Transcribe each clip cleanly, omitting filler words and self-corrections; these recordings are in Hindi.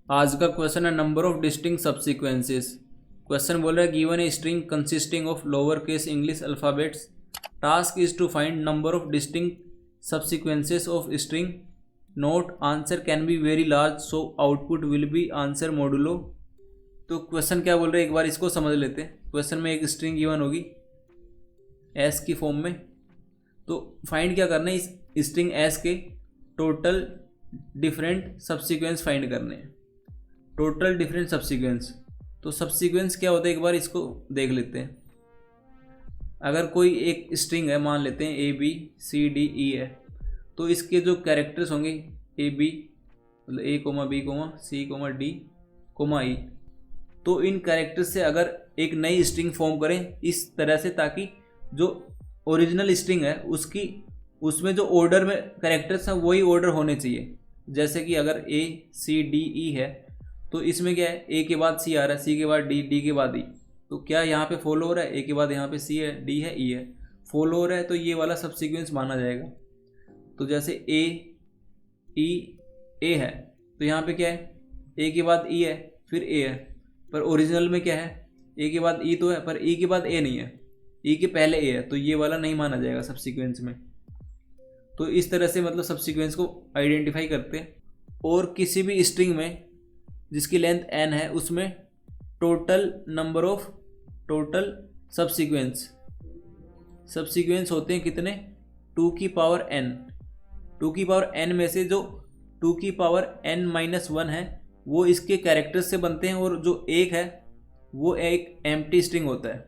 आज का क्वेश्चन है number of distinct subsequences. Question बोल रहा है given a string consisting of lower case English alphabets, task is to find number of distinct subsequences of string, note answer can be very large so output will be answer modulo. तो क्वेश्चन क्या बोल रहे हैं एक बार इसको समझ लेते हैं। क्वेश्चन में एक स्ट्रिंग गिवन होगी एस की फॉर्म में, तो फाइंड क्या करना है, इस स्ट्रिंग एस के टोटल डिफरेंट सब्सीक्वेंस फाइंड करने हैं। टोटल डिफरेंट सब्सीक्वेंस, तो सब्सीक्वेंस क्या होता है एक बार इसको देख लेते हैं। अगर कोई एक स्ट्रिंग है, मान लेते हैं A B C D E है, तो इसके जो कैरेक्टर्स होंगे ए बी मतलब A comma B comma C comma D comma E, तो इन कैरेक्टर्स से अगर एक नई स्ट्रिंग फॉर्म करें इस तरह से, ताकि जो ओरिजिनल स्ट्रिंग है उसमें जो ऑर्डर में कैरेक्टर्स हैं वही ऑर्डर होने चाहिए। जैसे कि अगर ए सी डी ई है तो इसमें क्या है, ए के बाद सी आ रहा है, सी के बाद डी, डी के बाद ई, तो क्या यहाँ पे फॉलो हो रहा है, ए के बाद यहाँ पे सी है, डी है, ई है, फॉलो हो रहा है, तो ये वाला सब सीक्वेंस माना जाएगा। तो जैसे ए ई ए है तो यहाँ पे क्या है, ए के बाद ई है फिर ए है, पर ओरिजिनल में क्या है, ए के बाद ई तो है पर ई के बाद ए नहीं है, ई के पहले ए है, तो ये वाला नहीं माना जाएगा सब सीक्वेंस में। तो इस तरह से मतलब सब सीक्वेंस को आइडेंटिफाई करते हैं। और किसी भी स्ट्रिंग में जिसकी लेंथ n है उसमें टोटल नंबर ऑफ टोटल सब्सीक्वेंस होते हैं कितने, 2 की पावर n। 2 की पावर n में से जो 2 की पावर n-1 है वो इसके कैरेक्टर्स से बनते हैं, और जो एक है वो एक एम्प्टी स्ट्रिंग होता है।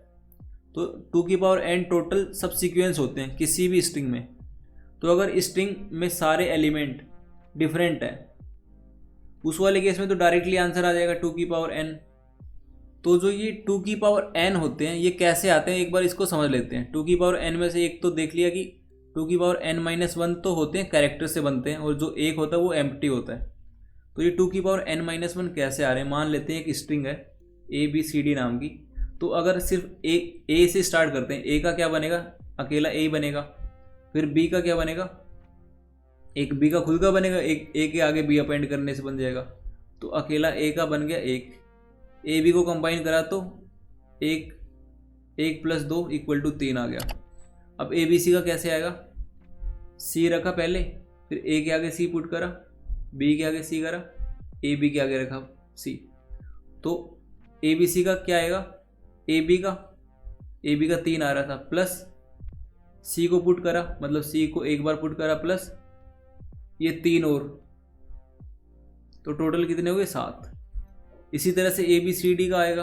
तो 2 की पावर n टोटल सब्सीक्वेंस होते हैं किसी भी स्ट्रिंग में। तो अगर स्ट्रिंग में सारे एलिमेंट डिफरेंट है उस वाले केस में तो डायरेक्टली आंसर आ जाएगा 2 की पावर n। तो जो ये 2 की पावर n होते हैं ये कैसे आते हैं एक बार इसको समझ लेते हैं। 2 की पावर n में से एक तो देख लिया कि 2 की पावर n-1 तो होते हैं कैरेक्टर से बनते हैं, और जो एक होता है वो एम्प्टी होता है। तो ये 2 की पावर n-1 कैसे आ रहे हैं, मान लेते हैं एक स्ट्रिंग है ए बी सी डी नाम की, तो अगर सिर्फ ए से स्टार्ट करते हैं, ए का क्या बनेगा, अकेला ए बनेगा, फिर बी का क्या बनेगा, एक बी का खुद का बनेगा, एक ए के आगे बी अपेंड करने से बन जाएगा, तो अकेला ए का बन गया एक, ए बी को कंबाइन करा तो एक प्लस 2 इक्वल टू 3 आ गया। अब ए बी सी का कैसे आएगा, सी रखा पहले, फिर ए के आगे सी पुट करा, बी के आगे सी करा, ए बी के आगे रखा सी, तो ए बी सी का क्या आएगा, ए बी का 3 आ रहा था, प्लस सी को पुट करा, मतलब सी को एक बार पुट करा, प्लस ये 3 और, तो टोटल कितने हो गए 7। इसी तरह से ए बी सी डी का आएगा,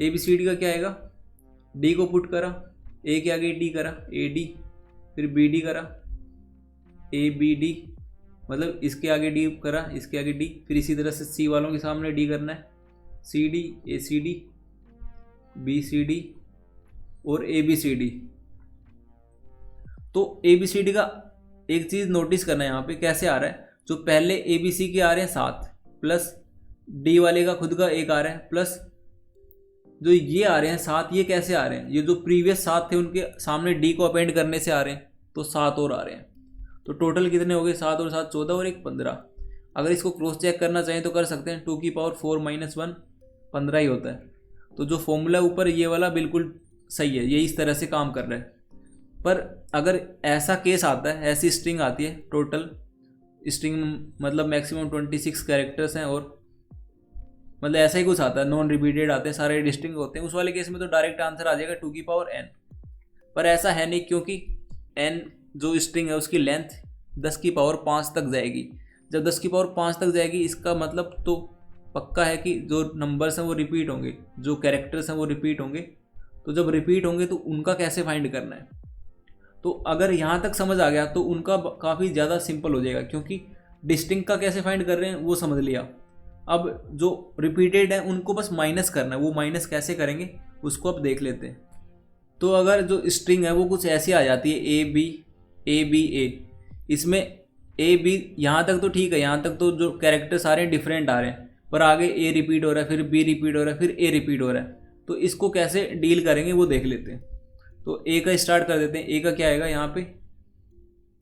ए बी सी डी का क्या आएगा, डी को पुट करा, ए के आगे डी करा ए डी, फिर बी डी करा ए बी डी, मतलब इसके आगे डी करा, इसके आगे डी, फिर इसी तरह से सी वालों के सामने डी करना है, C D A C D B C D और ए बी सी डी। तो ए बी सी डी का एक चीज़ नोटिस करना है यहाँ पे कैसे आ रहा है, जो पहले ए बी सी के आ रहे हैं 7, प्लस डी वाले का खुद का एक आ रहा है, प्लस जो ये आ रहे हैं 7, ये कैसे आ रहे हैं, ये जो प्रीवियस 7 थे उनके सामने डी को अपेंड करने से आ रहे हैं, तो 7 और आ रहे हैं। तो टोटल कितने हो गए, 7 और 7 14 और 1 15। अगर इसको क्रॉस चेक करना चाहें तो कर सकते हैं, 2 की पावर 4-1 15 ही होता है। तो जो फॉर्मूला ऊपर ये वाला बिल्कुल सही है, ये इस तरह से काम कर रहा है। पर अगर ऐसा केस आता है, ऐसी स्ट्रिंग आती है, टोटल स्ट्रिंग मतलब मैक्सिमम 26 कैरेक्टर्स हैं, और मतलब ऐसा ही कुछ आता है, नॉन रिपीटेड आते हैं, सारे डिस्टिंक्ट होते हैं, उस वाले केस में तो डायरेक्ट आंसर आ जाएगा 2 की पावर n। पर ऐसा है नहीं, क्योंकि n जो स्ट्रिंग है उसकी लेंथ 10 की पावर 5 तक जाएगी। जब 10 की पावर 5 तक जाएगी इसका मतलब तो पक्का है कि जो नंबर्स हैं वो रिपीट होंगे, जो कैरेक्टर्स हैं वो रिपीट होंगे। तो जब रिपीट होंगे तो उनका कैसे फाइंड करना है, तो अगर यहाँ तक समझ आ गया तो उनका काफ़ी ज़्यादा सिंपल हो जाएगा, क्योंकि डिस्टिंक्ट का कैसे फाइंड कर रहे हैं वो समझ लिया। अब जो रिपीटेड है उनको बस माइनस करना है, वो माइनस कैसे करेंगे उसको अब देख लेते हैं। तो अगर जो स्ट्रिंग है वो कुछ ऐसी आ जाती है ए बी ए, इसमें ए बी यहाँ तक तो ठीक है, यहाँ तक तो जो कैरेक्टर सारे डिफरेंट आ रहे हैं, पर आगे ए रिपीट हो रहा है, फिर बी रिपीट हो रहा है, फिर ए रिपीट हो रहा है, तो इसको कैसे डील करेंगे वो देख लेते हैं। तो ए का स्टार्ट कर देते हैं। ए का क्या आएगा, यहाँ पे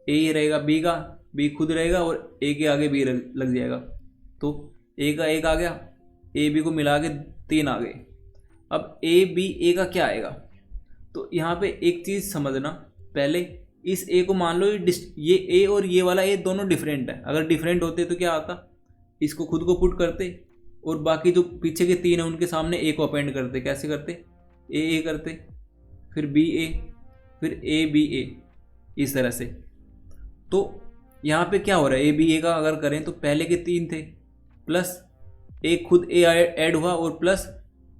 ए ही रहेगा, बी का बी खुद रहेगा और ए के आगे बी लग जाएगा, तो ए का 1 आ गया, ए बी को मिला के 3 आ गए। अब ए बी ए का क्या आएगा? तो यहाँ पे एक चीज़ समझना, पहले इस ए को मान लो ये ए और ये वाला ए दोनों डिफरेंट है। अगर डिफरेंट होते तो क्या आता, इसको खुद को पुट करते और बाकी जो पीछे के 3 हैं उनके सामने ए को अपेंड करते। कैसे करते? ए करते, फिर बी ए, फिर ए बी ए, इस तरह से। तो यहाँ पे क्या हो रहा है, ए बी ए का अगर करें तो पहले के 3 थे, प्लस एक खुद ए ऐड हुआ और प्लस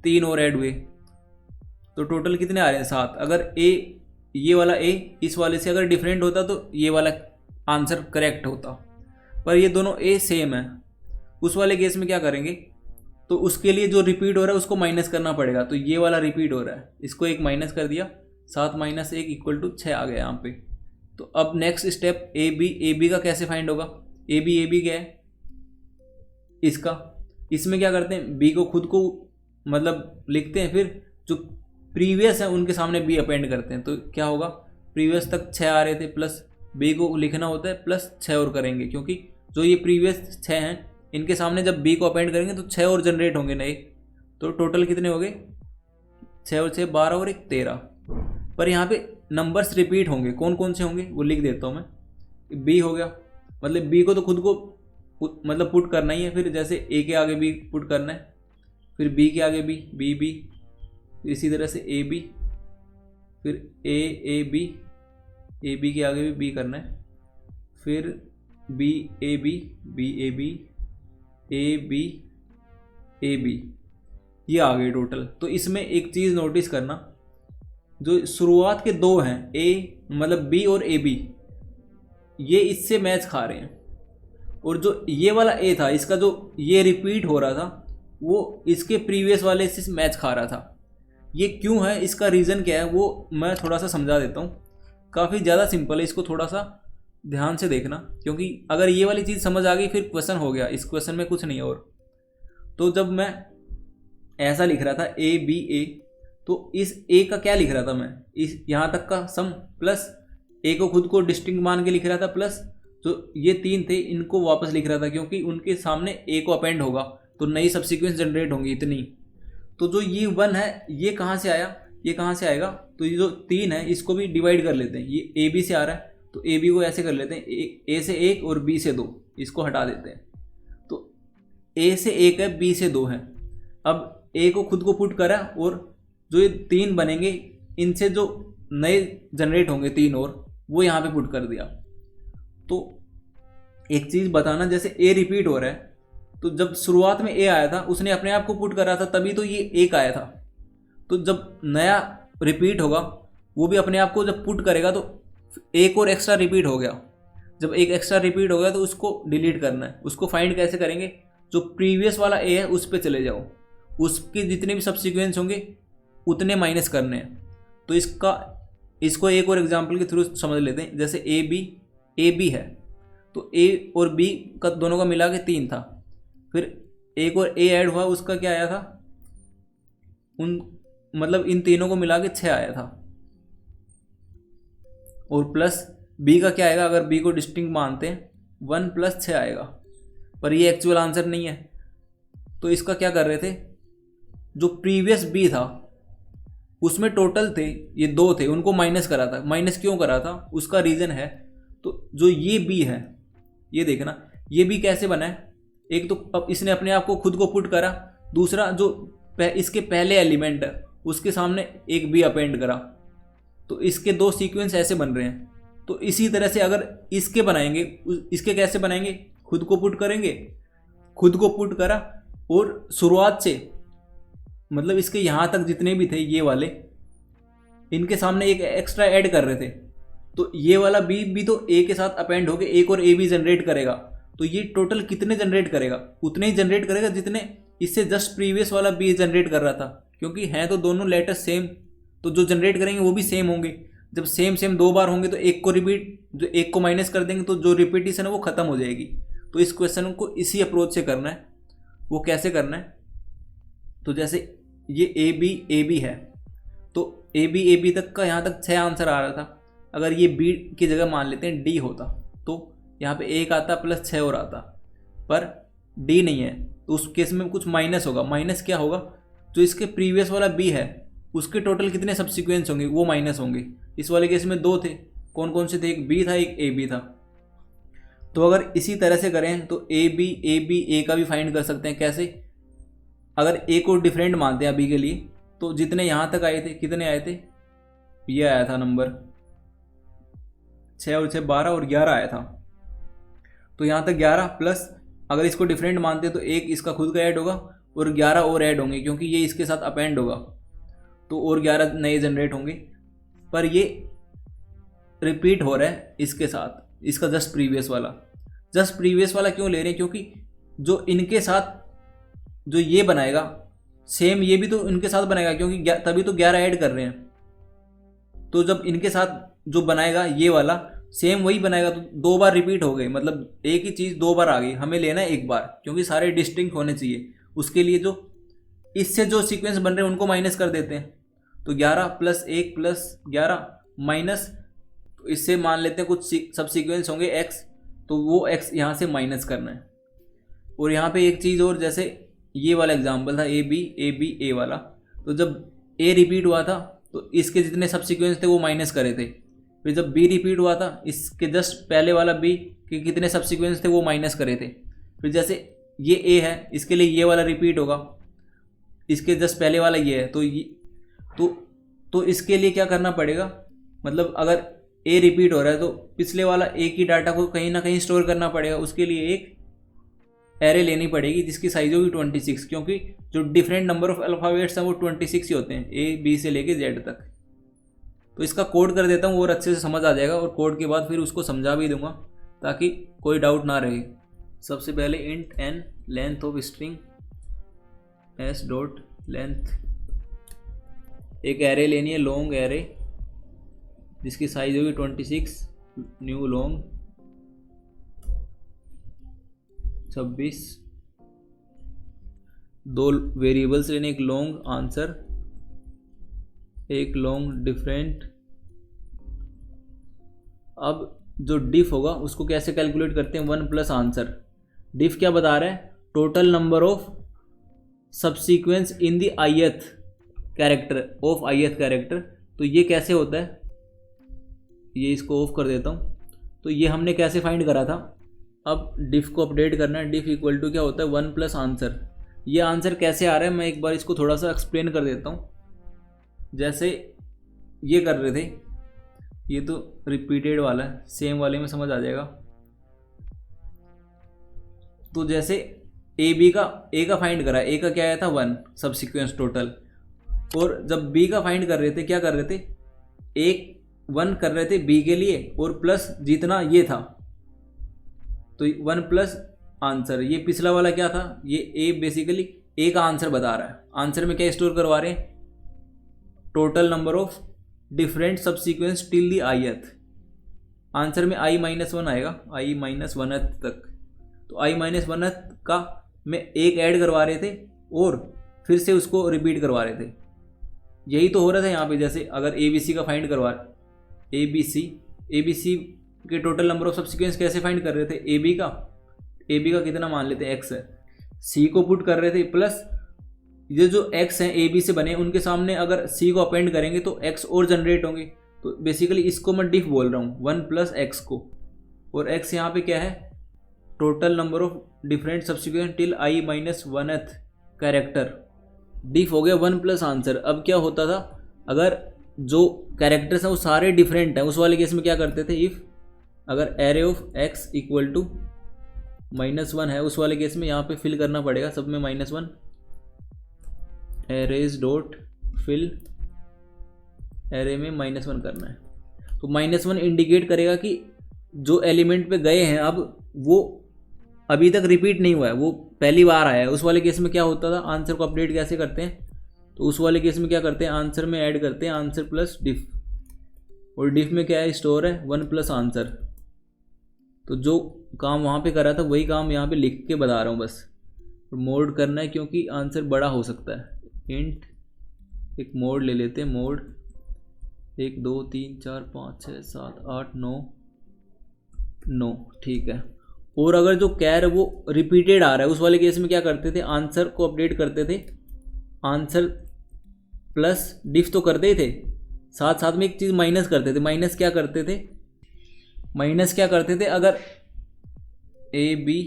3 और ऐड हुए, तो टोटल कितने आ रहे हैं? 7। अगर ए ये वाला ए इस वाले से अगर डिफरेंट होता तो ये वाला आंसर करेक्ट होता, पर ये दोनों ए सेम है। उस वाले केस में क्या करेंगे, तो उसके लिए जो रिपीट हो रहा है उसको माइनस करना पड़ेगा। तो ये वाला रिपीट हो रहा है, इसको एक माइनस कर दिया, 7 - 1 = 6 आ गया यहाँ पे। तो अब नेक्स्ट स्टेप ए बी का कैसे फाइंड होगा? ए बी क्या है इसका, इसमें क्या करते हैं, बी को खुद को मतलब लिखते हैं, फिर जो प्रीवियस है उनके सामने बी अपेंड करते हैं। तो क्या होगा, प्रीवियस तक 6 आ रहे थे, प्लस बी को लिखना होता है प्लस 6 और करेंगे, क्योंकि जो ये प्रीवियस 6 हैं इनके सामने जब बी को अपेंड करेंगे तो 6 और जनरेट होंगे नए। तो टोटल कितने हो गए? 6 और 6 12 और 1 13। पर यहाँ पे नंबर्स रिपीट होंगे, कौन कौन से होंगे वो लिख देता हूँ मैं। बी हो गया, मतलब बी को तो खुद को मतलब पुट करना ही है, फिर जैसे ए के आगे बी पुट करना है, फिर बी के आगे बी, इसी तरह से ए बी, फिर ए बी के आगे भी बी करना है, फिर B A B, A B, ये आ गए टोटल। तो इसमें एक चीज़ नोटिस करना, जो शुरुआत के 2 हैं ए मतलब बी और ए बी, ये इससे मैच खा रहे हैं, और जो ये वाला ए था इसका जो ये रिपीट हो रहा था वो इसके प्रीवियस वाले से मैच खा रहा था। ये क्यों है, इसका रीज़न क्या है वो मैं थोड़ा सा समझा देता हूँ। काफ़ी ज़्यादा सिंपल है, इसको थोड़ा सा ध्यान से देखना, क्योंकि अगर ये वाली चीज़ समझ आ गई फिर क्वेश्चन हो गया। इस क्वेश्चन में कुछ नहीं है और। तो जब मैं ऐसा लिख रहा था ए बी ए, तो इस ए का क्या लिख रहा था मैं, इस यहाँ तक का सम, प्लस ए को खुद को डिस्टिंक्ट मान के लिख रहा था, प्लस जो ये 3 थे इनको वापस लिख रहा था, क्योंकि उनके सामने ए को अपेंड होगा तो नई सब्सिक्वेंस जनरेट होंगी इतनी। तो जो ये 1 है ये कहाँ से आया, ये कहाँ से आएगा? तो ये जो 3 है इसको भी डिवाइड कर लेते हैं, ये ए बी से आ रहा है तो ए बी को ऐसे कर लेते हैं, ए से 1 और बी से 2, इसको हटा देते हैं। तो ए से 1 है, बी से 2 है। अब ए को खुद को पुट करा और जो ये 3 बनेंगे इनसे जो नए जनरेट होंगे 3 और, वो यहाँ पे पुट कर दिया। तो एक चीज़ बताना, जैसे ए रिपीट हो रहा है तो जब शुरुआत में ए आया था उसने अपने आप को पुट करा था, तभी तो ये 1 आया था। तो जब नया रिपीट होगा वो भी अपने आप को जब पुट करेगा तो एक और एक्स्ट्रा रिपीट हो गया। जब एक एक्स्ट्रा रिपीट हो गया तो उसको डिलीट करना है। उसको फाइंड कैसे करेंगे, जो प्रीवियस वाला ए है उस पर चले जाओ, उसके जितने भी सब्सिक्वेंस होंगे उतने माइनस करने हैं। तो इसको एक और एग्जांपल के थ्रू समझ लेते हैं। जैसे ए बी है तो ए और बी का दोनों का मिला के 3 था, फिर एक और ए ऐड हुआ, उसका क्या आया था, मतलब इन तीनों को मिला के 6 आया था, और प्लस बी का क्या आएगा, अगर बी को डिस्टिंक्ट मानते हैं 1 + 6 आएगा, पर ये एक्चुअल आंसर नहीं है। तो इसका क्या कर रहे थे, जो प्रीवियस बी था उसमें टोटल थे ये 2 थे, उनको माइनस करा था। माइनस क्यों करा था उसका रीज़न है। तो जो ये बी है, ये देखना ये बी कैसे बना है, एक तो अब इसने अपने आप को खुद को पुट करा, दूसरा जो इसके पहले एलिमेंट है उसके सामने एक बी अपेंड करा, तो इसके 2 सीक्वेंस ऐसे बन रहे हैं। तो इसी तरह से अगर इसके बनाएंगे, इसके कैसे बनाएंगे, खुद को पुट करेंगे, खुद को पुट करा और शुरुआत से मतलब इसके यहाँ तक जितने भी थे ये वाले, इनके सामने एक एक्स्ट्रा ऐड कर रहे थे, तो ये वाला बी भी तो ए के साथ अपेंड होकर एक और ए बी जनरेट करेगा। तो ये टोटल कितने जनरेट करेगा, उतने ही जनरेट करेगा जितने इससे जस्ट प्रीवियस वाला बी जनरेट कर रहा था, क्योंकि हैं तो दोनों लेटर सेम, तो जो जनरेट करेंगे वो भी सेम होंगे। जब सेम 2 बार होंगे तो एक को रिपीट, जो एक को माइनस कर देंगे तो जो रिपीटिशन है वो ख़त्म हो जाएगी। तो इस क्वेश्चन को इसी अप्रोच से करना है। वो कैसे करना है, तो जैसे ये ए बी है, तो ए बी तक का यहाँ तक 6 आंसर आ रहा था। अगर ये बी की जगह मान लेते हैं डी होता तो यहाँ पे 1 आता प्लस 6 और आता, पर डी नहीं है तो उस केस में कुछ माइनस होगा। माइनस क्या होगा, जो इसके प्रीवियस वाला बी है उसके टोटल कितने सब्सिक्वेंस होंगे वो माइनस होंगे। इस वाले केस में 2 थे, कौन कौन से थे, एक बी था एक ए बी था। तो अगर इसी तरह से करें तो ए बी ए का भी फाइंड कर सकते हैं। कैसे, अगर ए को डिफरेंट मानते हैं अभी के लिए तो जितने यहाँ तक आए थे कितने आए थे, ये आया था नंबर 6 और 6 12 और 11 आया था। तो यहाँ तक 11 प्लस अगर इसको डिफरेंट मानते हैं तो एक इसका खुद का ऐड होगा और 11 और ऐड होंगे क्योंकि ये इसके साथ अपेंड होगा तो और 11 नए जनरेट होंगे। पर ये रिपीट हो रहा है इसके साथ, इसका जस्ट प्रीवियस वाला क्यों ले रहे हैं, क्योंकि जो इनके साथ जो ये बनाएगा सेम ये भी तो इनके साथ बनाएगा क्योंकि तभी तो 11 ऐड कर रहे हैं। तो जब इनके साथ जो बनाएगा ये वाला सेम वही बनाएगा तो 2 बार रिपीट हो गई, मतलब एक ही चीज़ 2 बार आ गई। हमें लेना है 1 बार क्योंकि सारे डिस्टिंक्ट होने चाहिए। उसके लिए जो इससे जो सीक्वेंस बन रहे हैं उनको माइनस कर देते हैं। तो 11 + 1 + 11 माइनस, तो इससे मान लेते हैं कुछ सब सीक्वेंस होंगे x, तो वो x यहाँ से माइनस करना है। और यहाँ पे एक चीज़ और, जैसे ये वाला एग्जाम्पल था ए बी ए वाला, तो जब a रिपीट हुआ था तो इसके जितने सब सीक्वेंस थे वो माइनस करे थे। फिर जब b रिपीट हुआ था इसके जस्ट पहले वाला b के कितने सब सीक्वेंस थे वो माइनस करे थे। फिर जैसे ये a है इसके लिए ये वाला रिपीट होगा, इसके जस्ट पहले वाला ये है तो ये तो इसके लिए क्या करना पड़ेगा, मतलब अगर a रिपीट हो रहा है तो पिछले वाला a की डाटा को कहीं ना कहीं स्टोर करना पड़ेगा। उसके लिए एक एरे लेनी पड़ेगी जिसकी साइज होगी 26, क्योंकि जो डिफरेंट नंबर ऑफ अल्फ़ाबेट्स हैं वो 26 ही होते हैं A B से लेके Z तक। तो इसका कोड कर देता हूँ और अच्छे से समझ आ जाएगा, और कोड के बाद फिर उसको समझा भी दूंगा ताकि कोई डाउट ना रहे। सबसे पहले int n length of string s dot length, एक एरे लेनी है लॉन्ग एरे जिसकी साइज होगी 26, न्यू लॉन्ग 26, 2 वेरिएबल्स लेने, एक लॉन्ग आंसर एक लॉन्ग डिफरेंट। अब जो डिफ होगा उसको कैसे कैलकुलेट करते हैं, 1 + आंसर। डिफ क्या बता रहा है, total number of subsequence in the ith character of ith character. तो ये कैसे होता है, ये इसको ऑफ कर देता हूँ। तो ये हमने कैसे फाइंड करा था, अब डिफ को अपडेट करना है। डिफ इक्वल टू क्या होता है, 1 + आंसर। ये आंसर कैसे आ रहा है मैं एक बार इसको थोड़ा सा एक्सप्लेन कर देता हूँ। जैसे ये कर रहे थे, ये तो रिपीटेड वाला है, सेम वाले में समझ आ जाएगा। तो जैसे ए का फाइंड करा, ए का क्या आया था 1 सबसीक्वेंस टोटल, और जब बी का फाइंड कर रहे थे क्या कर रहे थे, एक 1 कर रहे थे बी के लिए और प्लस जितना ये था, तो 1 + आंसर। ये पिछला वाला क्या था, ये ए बेसिकली ए का आंसर बता रहा है। आंसर में क्या स्टोर करवा रहे हैं, total number of different subsequence till the ith। Answer में i-1 आएगा, i-1th तक। तो i-1th का में एक ऐड करवा रहे थे और फिर से उसको रिपीट करवा रहे थे। यही तो हो रहा था यहाँ पे। जैसे अगर ABC का फाइंड करवा, ABC के टोटल नंबर ऑफ सबसीक्वेंस कैसे फाइंड कर रहे थे, AB का कितना मान लेते हैं x है, C को पुट कर रहे थे प्लस ये जो x हैं AB से बने उनके सामने अगर C को अपेंड करेंगे तो x और जनरेट होंगे। तो बेसिकली इसको मैं डिफ बोल रहा हूँ, 1 + x को, और x यहाँ पे क्या है, total number of different subsequence till i-1th character. Diff हो गया 1 + आंसर। अब क्या होता था, अगर जो कैरेक्टर्स हैं वो सारे डिफरेंट हैं, उस वाले केस में क्या करते थे, इफ़ अगर array of x equal to -1 है, उस वाले केस में यहाँ पे फिल करना पड़ेगा सब में -1, एरेज डॉट फिल, एरे में -1 करना है। तो -1 इंडिकेट करेगा कि जो एलिमेंट पे गए हैं अब वो अभी तक रिपीट नहीं हुआ है, वो पहली बार आया है। उस वाले केस में क्या होता था, आंसर को अपडेट कैसे करते हैं, तो उस वाले केस में क्या करते हैं, आंसर में ऐड करते हैं आंसर प्लस डिफ, और डिफ में क्या है, स्टोर है 1 + आंसर। तो जो काम वहाँ पे करा था वही काम यहाँ पे लिख के बता रहा हूँ बस। मोड करना है क्योंकि आंसर बड़ा हो सकता है। इंट एक मोड ले लेते हैं, मोड 1 2 3 4 5 6 7 8 9 9, ठीक है। और अगर जो कैर वो रिपीटेड आ रहा है उस वाले केस में क्या करते थे, आंसर को अपडेट करते थे, आंसर प्लस डिफ तो करते ही थे, साथ साथ में एक चीज़ माइनस करते थे। माइनस क्या करते थे, माइनस क्या करते थे, अगर ए बी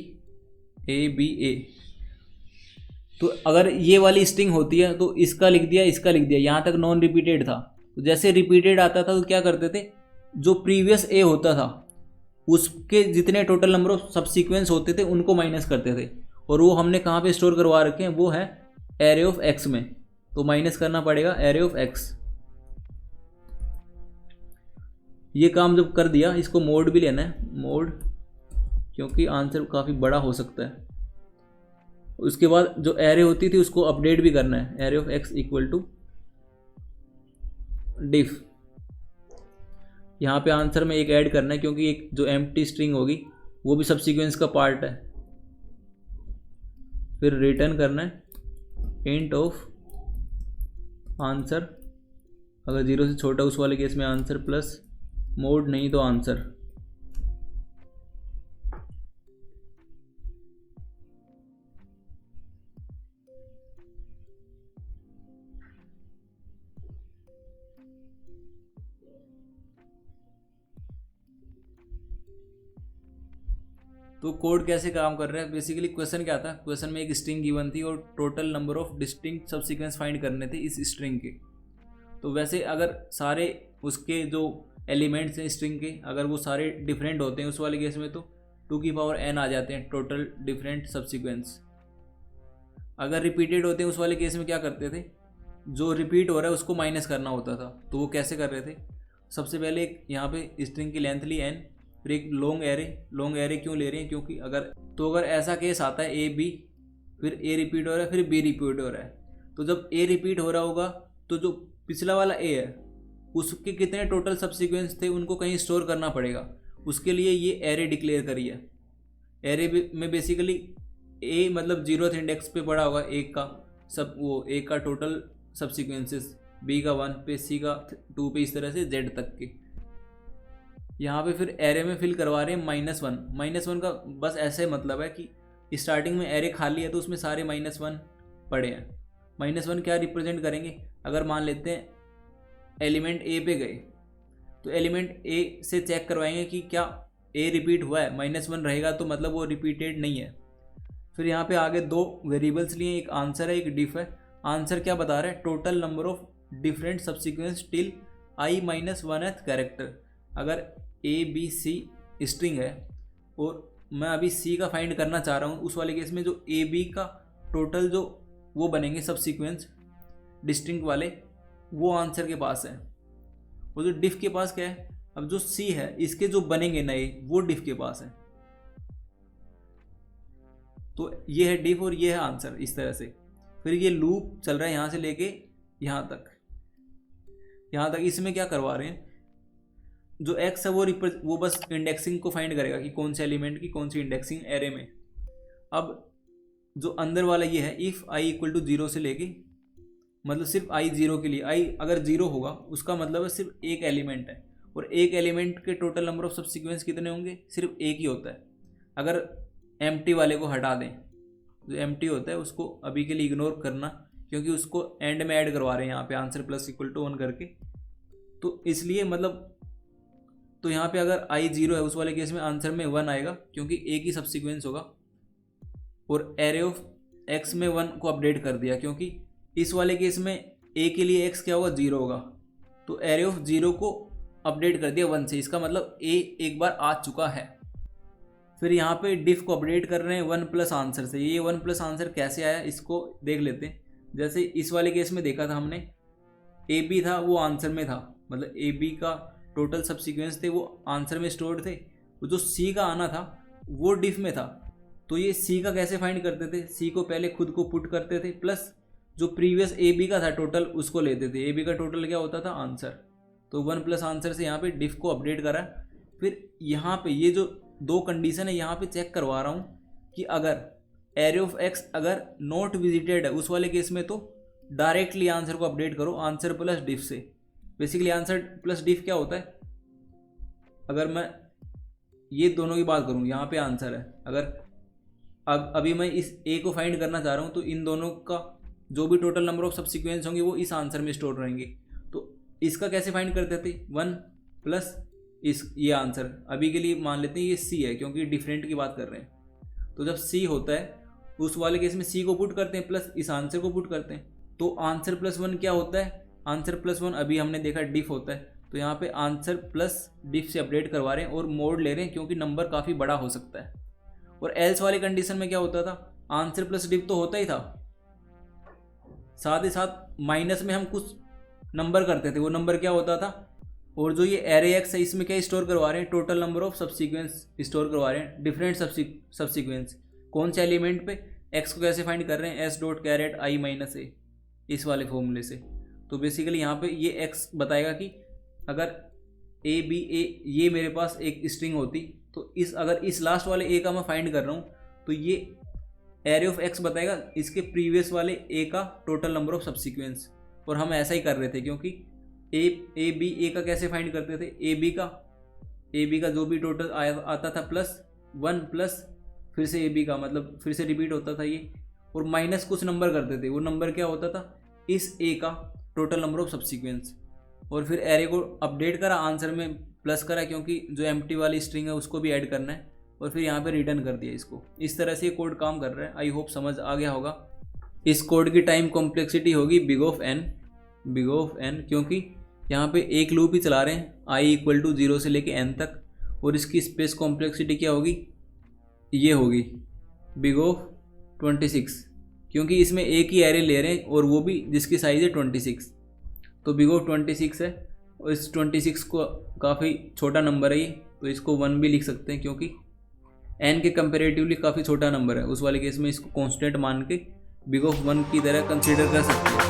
ए, तो अगर ये वाली स्ट्रिंग होती है तो इसका लिख दिया, इसका लिख दिया, यहाँ तक नॉन रिपीटेड था। तो जैसे रिपीटेड आता था तो क्या करते थे, जो प्रीवियस ए होता था उसके जितने टोटल नंबर ऑफ सबसीक्वेंस होते थे उनको माइनस करते थे। और वो हमने कहाँ पे स्टोर करवा रखे हैं, वो है एरे ऑफ एक्स में। तो माइनस करना पड़ेगा एरे ऑफ एक्स। ये काम जब कर दिया, इसको मोड भी लेना है, मोड, क्योंकि आंसर काफ़ी बड़ा हो सकता है। उसके बाद जो एरे होती थी उसको अपडेट भी करना है, array of X equal to diff. यहाँ पे आंसर में एक ऐड करना है, क्योंकि एक जो एम्प्टी स्ट्रिंग होगी वो भी सबसीक्वेंस का पार्ट है। फिर रिटर्न करना है इंट ऑफ आंसर, अगर 0 से छोटा उस वाले केस में आंसर प्लस मोड, नहीं तो आंसर। तो कोड कैसे काम कर रहा है, बेसिकली क्वेश्चन क्या था, क्वेश्चन में एक स्ट्रिंग गिवन थी और total number of distinct subsequence find करने थे इस स्ट्रिंग के। तो वैसे अगर सारे उसके जो एलिमेंट्स हैं स्ट्रिंग के, अगर वो सारे डिफरेंट होते हैं उस वाले केस में तो 2 की पावर n आ जाते हैं टोटल डिफरेंट सबसीक्वेंस। अगर रिपीटेड होते हैं उस वाले केस में क्या करते थे, जो रिपीट हो रहा है उसको माइनस करना होता था। तो वो कैसे कर रहे थे, सबसे पहले एक यहाँ पे स्ट्रिंग की लेंथ ली n, फिर एक लॉन्ग एरे क्यों ले रहे हैं, क्योंकि अगर ऐसा केस आता है ए बी, फिर ए रिपीट हो रहा है, फिर बी रिपीट हो रहा है, तो जब ए रिपीट हो रहा होगा तो जो पिछला वाला ए है उसके कितने टोटल सबसीक्वेंस थे उनको कहीं स्टोर करना पड़ेगा। उसके लिए ये एरे डिक्लेयर करी है। एरे में बेसिकली ए मतलब 0th इंडेक्स पे पड़ा होगा एक का सब, वो ए का टोटल सबसीक्वेंसेस, बी का 1 पे, सी का 2 पे, इस तरह से जेड तक के। यहाँ पे फिर एरे में फिल करवा रहे हैं -1। -1 का बस ऐसे मतलब है कि स्टार्टिंग में एरे खाली है तो उसमें सारे -1 पड़े हैं। -1 क्या रिप्रेजेंट करेंगे, अगर मान लेते हैं एलिमेंट ए पे गए तो एलिमेंट ए से चेक करवाएंगे कि क्या ए रिपीट हुआ है, -1 रहेगा तो मतलब वो रिपीटेड नहीं है। फिर यहाँ पे आगे 2 वेरिएबल्स लिए, एक आंसर है एक डिफ है। आंसर क्या बता रहा है, total number of different subsequence till i-1th character. अगर ए बी सी स्ट्रिंग है और मैं अभी सी का फाइंड करना चाह रहा हूँ, उस वाले केस में जो ए बी का टोटल जो वो बनेंगे सबसीक्वेंस डिस्टिंक्ट वाले, वो आंसर के पास है। और जो डिफ के पास क्या है, अब जो सी है इसके जो बनेंगे नए वो डिफ के पास है। तो ये है डिफ और ये है आंसर, इस तरह से। फिर ये लूप चल रहा है यहाँ से लेके यहाँ तक। इसमें क्या करवा रहे हैं, जो एक्स है वो बस इंडेक्सिंग को फाइंड करेगा कि कौन से एलिमेंट की कौन सी इंडेक्सिंग एरे में। अब जो अंदर वाला ये है, इफ़ i इक्वल टू 0 से लेके, मतलब सिर्फ i 0 के लिए, i अगर 0 होगा उसका मतलब है सिर्फ एक एलिमेंट है, और एक एलिमेंट के टोटल नंबर ऑफ सबसीक्वेंस कितने होंगे, सिर्फ एक ही होता है। अगर एम्प्टी वाले को हटा दें, जो एम्प्टी होता है उसको अभी के लिए इग्नोर करना, क्योंकि उसको एंड में ऐड करवा रहे हैं यहाँ पे आंसर प्लस इक्वल टू 1 करके, तो इसलिए मतलब, तो यहाँ पे अगर i 0 है उस वाले केस में आंसर में 1 आएगा, क्योंकि एक ही सबसीक्वेंस होगा। और एरे ऑफ x में 1 को अपडेट कर दिया, क्योंकि इस वाले केस में a के लिए x क्या होगा, 0 होगा, तो एरे ऑफ 0 को अपडेट कर दिया 1 से, इसका मतलब a एक बार आ चुका है। फिर यहाँ पे डिफ को अपडेट कर रहे हैं 1 प्लस आंसर से। ये 1 प्लस आंसर कैसे आया इसको देख लेते हैं। जैसे इस वाले केस में देखा था हमने, ए बी था वो आंसर में था, मतलब ए बी का टोटल सबसीक्वेंस थे वो आंसर में स्टोर्ड थे। वो जो सी का आना था वो डिफ में था। तो ये सी का कैसे फाइंड करते थे, सी को पहले खुद को पुट करते थे, प्लस जो प्रीवियस ए बी का था टोटल उसको लेते थे। ए बी का टोटल क्या होता था, आंसर। तो 1 प्लस आंसर से यहाँ पे डिफ को अपडेट करा। फिर यहाँ पे ये जो 2 कंडीशन है यहाँ पे चेक करवा रहा हूँ कि अगर एरे ऑफ एक्स अगर नॉट विजिटेड है उस वाले केस में तो डायरेक्टली आंसर को अपडेट करो आंसर प्लस डिफ से। बेसिकली आंसर प्लस डिफ क्या होता है, अगर मैं ये दोनों की बात करूँ, यहाँ पे आंसर है। अगर अब अभी मैं इस ए को फाइंड करना चाह रहा हूँ तो इन दोनों का जो भी टोटल नंबर ऑफ सब्सिक्वेंस होंगे वो इस आंसर में स्टोर रहेंगे। तो इसका कैसे फाइंड करते थे, 1 प्लस ये आंसर। अभी के लिए मान लेते हैं ये सी है क्योंकि डिफरेंट की बात कर रहे हैं। तो जब सी होता है उस वाले केस में सी को पुट करते हैं प्लस इस आंसर को पुट करते हैं। तो आंसर प्लस 1 क्या होता है, आंसर प्लस 1 अभी हमने देखा डिफ होता है। तो यहाँ पे आंसर प्लस डिफ से अपडेट करवा रहे हैं और मोड ले रहे हैं क्योंकि नंबर काफ़ी बड़ा हो सकता है। और एल्स वाली कंडीशन में क्या होता था, आंसर प्लस डिफ तो होता ही था, साथ ही साथ माइनस में हम कुछ नंबर करते थे, वो नंबर क्या होता था। और जो ये एरे एक्स है इसमें क्या स्टोर करवा रहे हैं, total number of subsequence store करवा रहे हैं, डिफरेंट सब्सिक्वेंस। कौन से एलिमेंट पे, एक्स को कैसे फाइंड कर रहे हैं, एस डॉट कैरेट आई माइनस ए, इस वाले फॉर्मूले से। तो बेसिकली यहाँ पे ये एक्स बताएगा कि अगर ए बी ए ये मेरे पास एक स्ट्रिंग होती तो अगर इस लास्ट वाले ए का मैं फाइंड कर रहा हूँ तो ये एरे ऑफ एक्स बताएगा इसके प्रीवियस वाले ए का टोटल नंबर ऑफ सब्सिक्वेंस। और हम ऐसा ही कर रहे थे क्योंकि ए बी ए का कैसे फाइंड करते थे, ए बी का जो भी टोटल आता था प्लस 1 प्लस फिर से ए बी का, मतलब फिर से रिपीट होता था ये, और माइनस कुछ नंबर करते थे। वो नंबर क्या होता था, इस ए का टोटल नंबर ऑफ सब्सिक्वेंस। और फिर एरे को अपडेट करा, आंसर में प्लस करा क्योंकि जो एम्प्टी वाली स्ट्रिंग है उसको भी ऐड करना है, और फिर यहाँ पे रिटर्न कर दिया इसको। इस तरह से ये कोड काम कर रहा है। आई होप समझ आ गया होगा। इस कोड की टाइम कॉम्प्लेक्सिटी होगी बिग ऑफ एन, क्योंकि यहाँ पे एक लूप ही चला रहे हैं आई इक्वल टू 0 से लेके n तक। और इसकी स्पेस कॉम्प्लेक्सिटी क्या होगी, ये होगी बिग ऑफ 26, क्योंकि इसमें एक ही एरे ले रहे हैं और वो भी जिसकी साइज़ है 26। तो बिग ऑफ 26 है और इस 26 को काफ़ी छोटा नंबर है ये, तो इसको 1 भी लिख सकते हैं क्योंकि n के कंपेरेटिवली काफ़ी छोटा नंबर है। उस वाले केस में इसको कांस्टेंट मान के बिग ऑफ 1 की तरह कंसीडर कर सकते हैं।